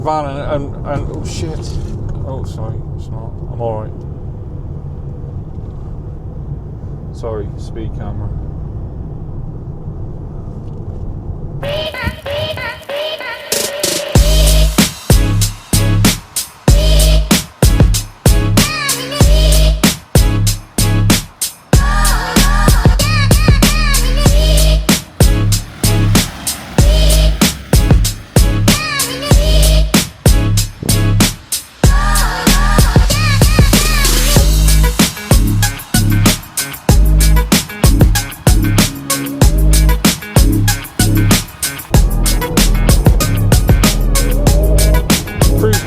van and oh shit. Oh, sorry, it's not. I'm alright. Sorry, speed camera.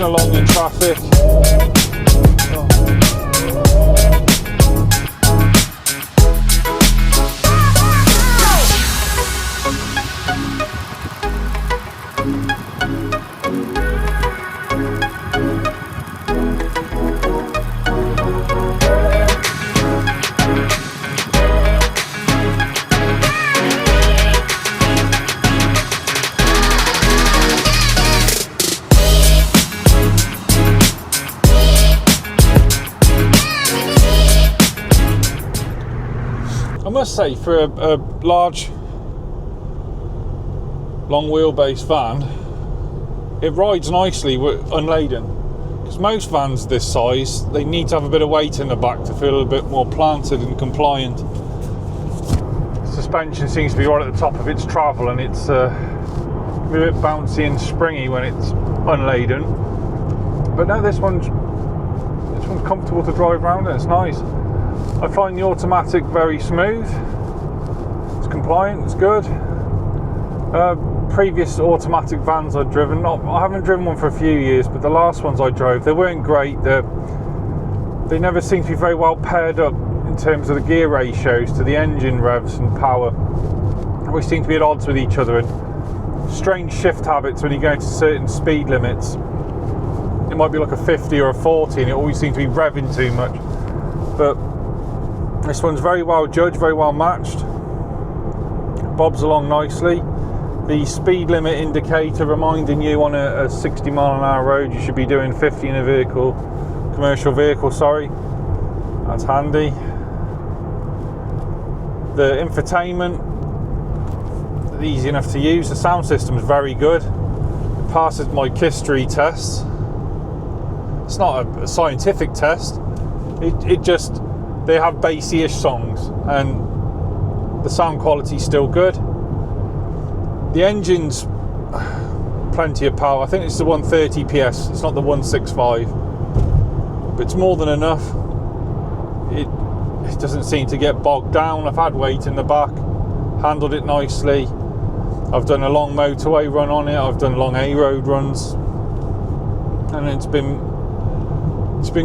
Along in traffic. I must say, for a large, long wheelbase van, it rides nicely unladen. Because most vans this size, they need to have a bit of weight in the back to feel a bit more planted and compliant. Suspension seems to be right at the top of its travel, and it's a bit bouncy and springy when it's unladen. But no, this one's comfortable to drive around, and it's nice. I find the automatic very smooth. It's compliant, it's good. Previous automatic vans I've driven, I haven't driven one for a few years, but the last ones I drove, they weren't great. They never seem to be very well paired up in terms of the gear ratios to the engine revs and power. They always seem to be at odds with each other, and strange shift habits when you go to certain speed limits. It might be like a 50 or a 40 and it always seems to be revving too much. But this one's very well judged, very well matched. Bobs along nicely. The speed limit indicator reminding you on a 60 mile an hour road you should be doing 50 in a commercial vehicle, sorry. That's handy. The infotainment, easy enough to use. The sound system is very good. It passes my KISS-TRI test. It's not a scientific test. It just, they have bassy-ish songs and the sound quality is still good. The engine's plenty of power. I think it's the 130 PS, it's not the 165, but it's more than enough. It doesn't seem to get bogged down. I've had weight in the back, handled it nicely. I've done a long motorway run on it, I've done long A-road runs, and it's been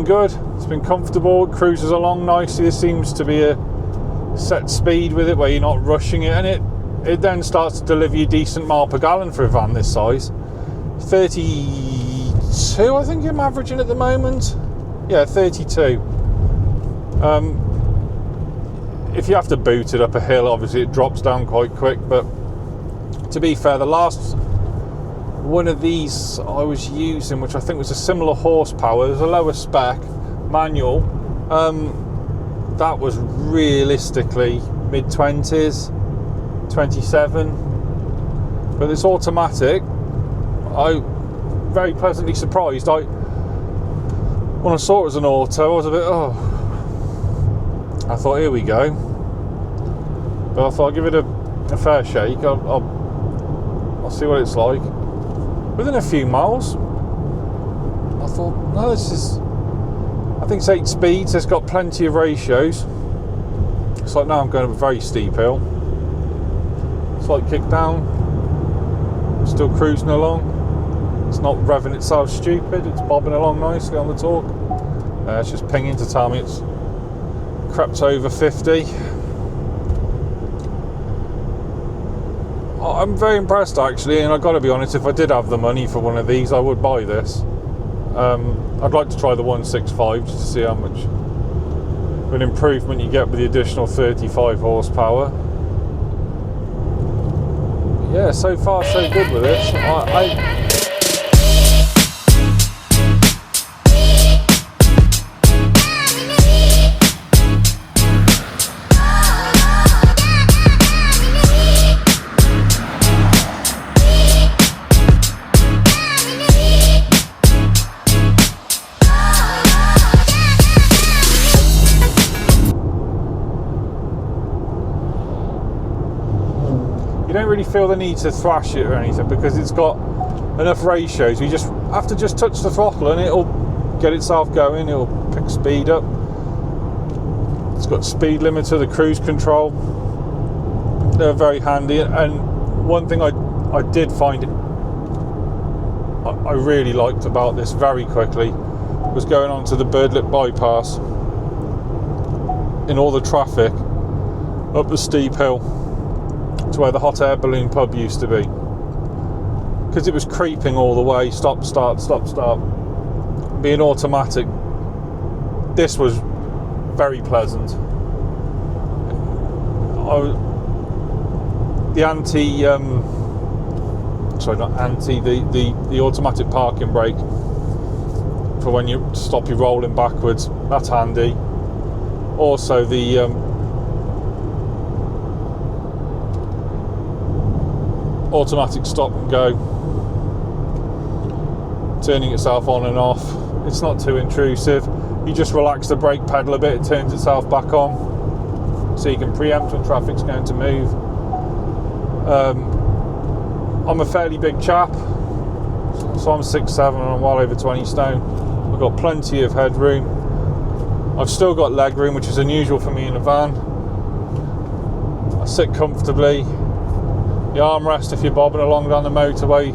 good. It's been comfortable. It cruises along nicely. There seems to be a set speed with it where you're not rushing it, and it then starts to deliver you decent mile per gallon for a van this size. 32 I think I'm averaging at the moment. Yeah, 32. If you have to boot it up a hill, obviously it drops down quite quick, but to be fair, the last one of these I was using, which I think was a similar horsepower, it was a lower spec manual, that was realistically mid-20s, 27, but this automatic, I very pleasantly surprised. When I saw it as an auto, I was a bit, I thought, here we go, but I thought I'll give it a fair shake. I'll see what it's like. Within a few miles, I thought, no, this is, I think it's 8 speeds, it's got plenty of ratios. It's like now I'm going up a very steep hill. Slight kick down, still cruising along. It's not revving itself stupid, it's bobbing along nicely on the torque. It's just pinging to tell me it's crept over 50. I'm very impressed actually, and I've got to be honest, if I did have the money for one of these, I would buy this. I'd like to try the 165 just to see how much of an improvement you get with the additional 35 horsepower. Yeah, so far so good with this. feel the need to thrash it or anything, because it's got enough ratios. You just have to just touch the throttle and it'll get itself going. It'll pick speed up. It's got speed limiter, the cruise control. They're very handy. And one thing I did find I really liked about this very quickly was going on to the Birdlip bypass in all the traffic up the steep hill to where the hot air balloon pub used to be, because it was creeping all the way, stop start, being automatic. This was very pleasant. The automatic parking brake for when you stop you rolling backwards, that's handy. Also the automatic stop and go, turning itself on and off, it's not too intrusive. You just relax the brake pedal a bit, it turns itself back on, so you can preempt when traffic's going to move. I'm a fairly big chap, so I'm 6'7" and I'm well over 20 stone. I've got plenty of headroom. I've still got leg room, which is unusual for me in a van. I sit comfortably. The armrest if you're bobbing along down the motorway.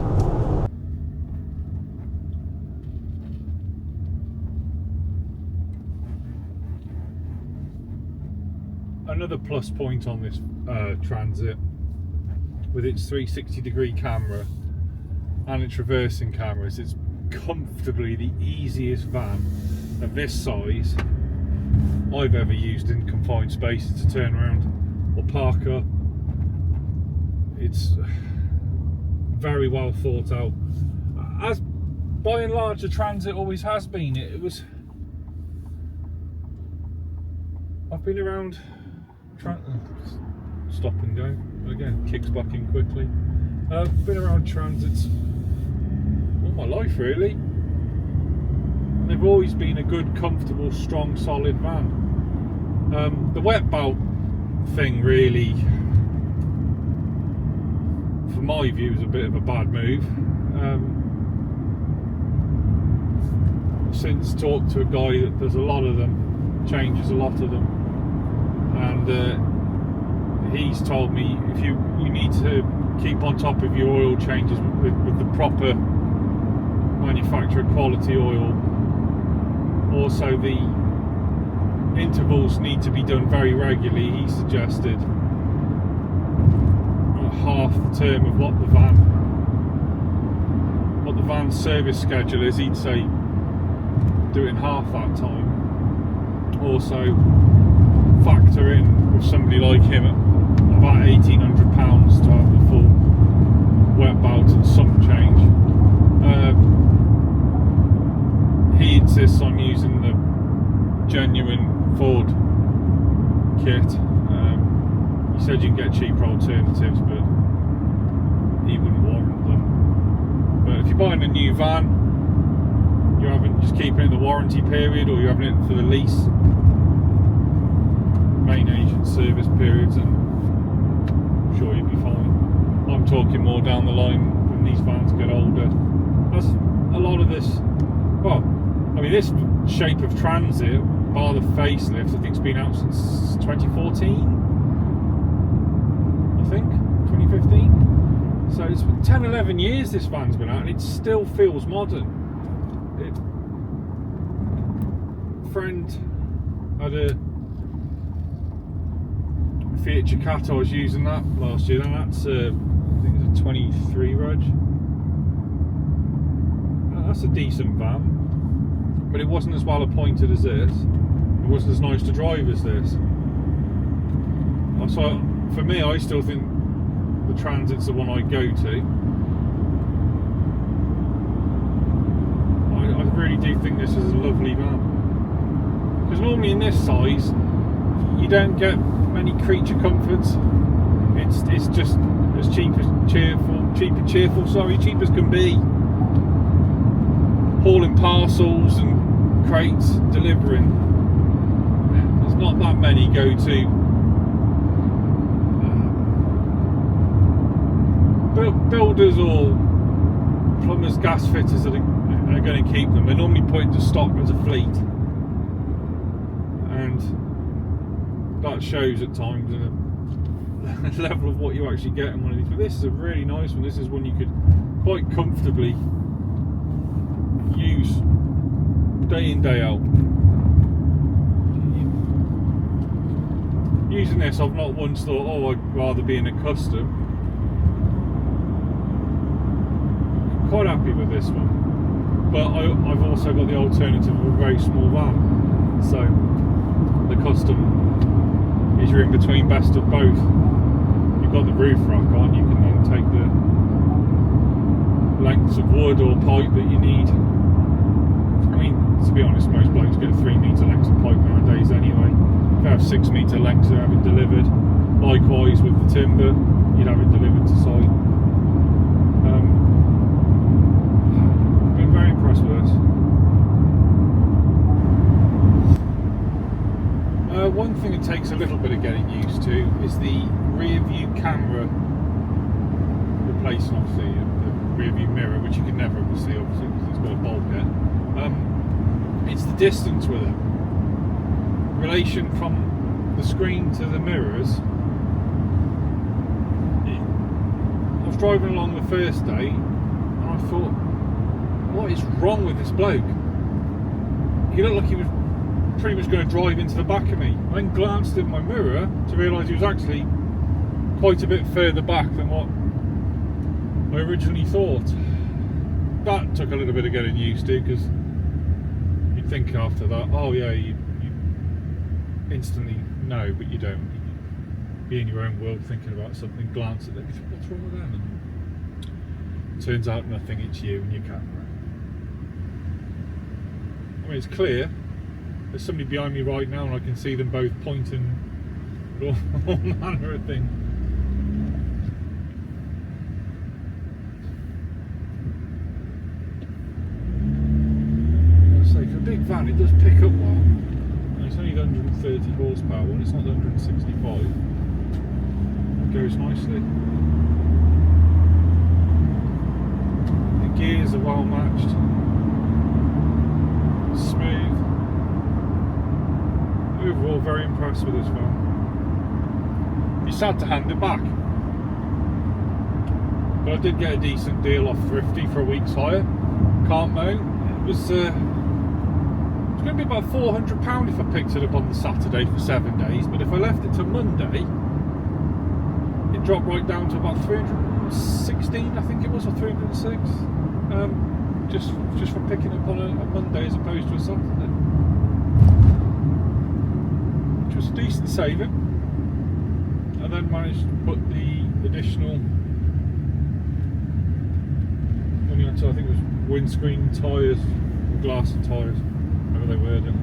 Another plus point on this Transit, with its 360-degree camera and its reversing cameras, it's comfortably the easiest van of this size I've ever used in confined spaces to turn around or park up. It's very well thought out, as by and large the Transit always has been. I've been around stop and go again, kicks back in quickly. I've been around Transits all my life really, and they've always been a good, comfortable, strong, solid van. The wet belt thing really, from my view, is a bit of a bad move. Since talked to a guy that does a lot of them, changes a lot of them, and he's told me if you need to keep on top of your oil changes with the proper manufacturer quality oil. Also, the intervals need to be done very regularly. He suggested half the term of what the van's service schedule is. He'd say do it in half that time. Also, factor in with somebody like him about £1,800 to have the full wet belt and some change. He insists on using the genuine Ford kit. He said you can get cheaper alternatives, but he wouldn't warrant them. But if you're buying a new van, you're just keeping it in the warranty period, or you're having it for the lease, main agent service periods, and I'm sure you'll be fine. I'm talking more down the line when these vans get older. That's a lot of this. Well, I mean, this shape of Transit, bar the facelift, I think it's been out since 2014. I think 2015. So it's 10-11 years this van's been out, and it still feels modern. A friend had a Fiat Ducato. I was using that last year, and that's I think it's a 23 reg. That's a decent van, but it wasn't as well appointed as this. It wasn't as nice to drive as this. So for me, I still think the Transit's the one I go to. I really do think this is a lovely van, because normally in this size you don't get many creature comforts. It's just as cheap as can be. Hauling parcels and crates, delivering. There's not that many go to builders or plumbers, gas fitters that are going to keep them. They're normally put into stock as a fleet, and that shows at times in a level of what you actually get in one of these. But this is a really nice one. This is one you could quite comfortably use day in, day out. Using this, I've not once thought, oh, I'd rather be in a custom. Quite happy with this one, but I've also got the alternative of a very small van, so the custom is your in between best of both. You've got the roof rack on, you can then take the lengths of wood or pipe that you need. I mean, to be honest, most blokes get 3 metre lengths of pipe nowadays anyway. If you have 6 metre lengths, you have it delivered. Likewise with the timber, you'd have it delivered to site. Been very impressed with this. One thing it takes a little bit of getting used to is the rear view camera replacing, obviously, the rear view mirror, which you can never ever see, obviously, because it's got a bulkhead. It's the distance with it. Relation from the screen to the mirrors. I was driving along the first day and I thought, what is wrong with this bloke? He looked like he was pretty much going to drive into the back of me. I then glanced in my mirror to realise he was actually quite a bit further back than what I originally thought. That took a little bit of getting used to, because you'd think after that, oh yeah, you instantly know, but you don't. You be in your own world thinking about something, glance at them, what's wrong with them? And it turns out nothing, it's you and your camera. I mean, it's clear. There's somebody behind me right now and I can see them both pointing all manner of things. So for a big van, it does pick up well. And it's only the 130 horsepower one, it's not the 165. It goes nicely. The gears are well matched. Smooth. Overall, very impressed with this van. Be sad to hand it back, but I did get a decent deal off Thrifty for a week's hire. Can't moan. It was going to be about £400 if I picked it up on the Saturday for 7 days, but if I left it to Monday, it dropped right down to about 316, I think it was, or 306. Just for picking up on a Monday as opposed to a Saturday. Which was a decent saving. And then managed to put the additional money onto, I think it was windscreen tyres, glass and tyres, however they word it.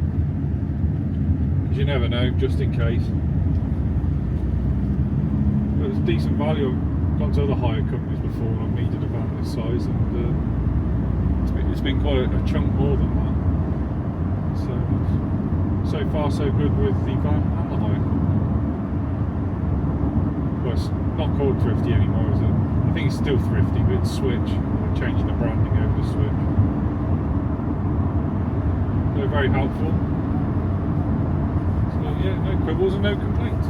Because you never know, just in case. But it's decent value. I've gone to other hire companies before and I've needed a van this size, and it's been quite a chunk more than that. So far so good with the van and the hire. Well, it's not called Thrifty anymore, is it? I think it's still Thrifty, but it's Switch. They're changing the branding over to Switch. They're very helpful. So yeah, no quibbles and no complaints.